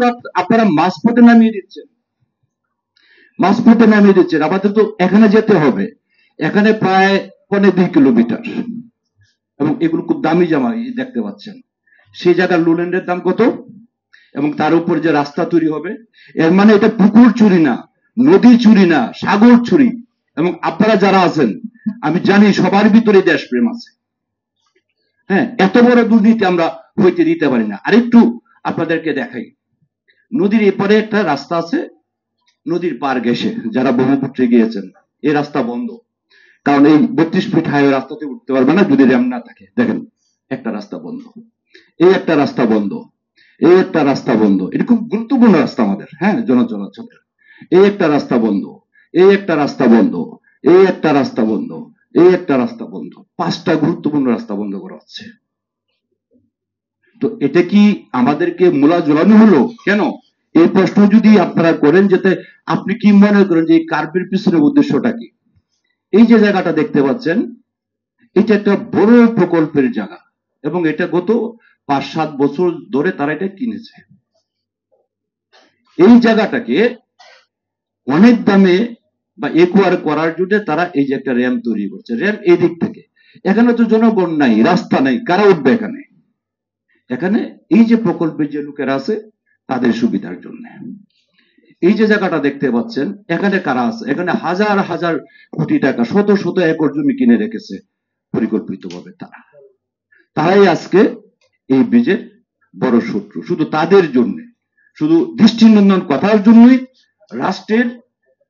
Shortcut আপনারা মাঝপথে নামিয়ে দিচ্ছেন, আমাদের তো এখানে যেতে হবে, এখানে প্রায় 2.5 কিলোমিটার, এবং এগুলো খুব দামি জামা দেখতে পাচ্ছেন। সেই জায়গার লোল্যান্ডের দাম কত, এবং তার উপর যে রাস্তা তৈরি হবে, এর মানে এটা পুকুর চুরি না, নদী চুরি না, সাগর চুরি। এবং আপনারা যারা আছেন আমি জানি সবার ভিতরে দেশপ্রেম আছে। হ্যাঁ, এত বড় দুর্নীতি আমরা হইতে দিতে পারি না। আরেকটু আপনাদেরকে দেখাই, নদীর এপারে একটা রাস্তা আছে, নদীর পার ঘেঁষে যারা ব্রহ্মপুত্রে গিয়েছেন, এই রাস্তা বন্ধ, কারণ এই 32 ফিট হাইওয়ে রাস্তাতে উঠতে পারবে না যদি র্যাম না থাকে। দেখেন একটা রাস্তা বন্ধ, এই একটা রাস্তা বন্ধ, এই একটা রাস্তা বন্ধ, এটা খুব গুরুত্বপূর্ণ রাস্তা আমাদের, হ্যাঁ, জনচলাচলের। এই একটা রাস্তা বন্ধ, এই একটা রাস্তা বন্ধ, এই একটা রাস্তা বন্ধ, এই একটা রাস্তা বন্ধ, 5টা গুরুত্বপূর্ণ রাস্তা বন্ধ করা হচ্ছে। তো এটা কি আমাদেরকে মূলা জ্বলানো হলো কেন? এই প্রশ্ন যদি আপনারা করেন, যেতে আপনি কি মনে করেন যে এই কার্পের পিছনে উদ্দেশ্যটা কি? এই যে জায়গাটা দেখতে পাচ্ছেন, এটা একটা বড় প্রকল্পের জায়গা, এবং এটা গত 5-7 বছর ধরে তারা এটা কিনেছে। এই জায়গাটাকে অনেক দামে বা একুয়ার করার জন্য তারা এই যে একটা র্যাম তৈরি করছে। র্যাম এই দিক থেকে, এখানে তো জনগণ নাই, রাস্তা নাই, কারা উঠবে এখানে? এখানে এই যে প্রকল্পের যে লোকেরা আছে তাদের সুবিধার জন্য। এই যে জায়গাটা দেখতে পাচ্ছেন, এখানে কারা আছে? এখানে হাজার হাজার কোটি টাকা, শত শত একর জমি কিনে রেখেছে পরিকল্পিতভাবে তারাই আজকে এই ব্রিজের বড় শত্রু। শুধু তাদের জন্য, শুধু দৃষ্টিনন্দন কথার জন্যই রাষ্ট্রের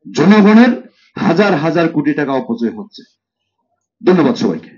জনগণের হাজার হাজার কোটি টাকা অপচয় হচ্ছে। ধন্যবাদ সবাইকে।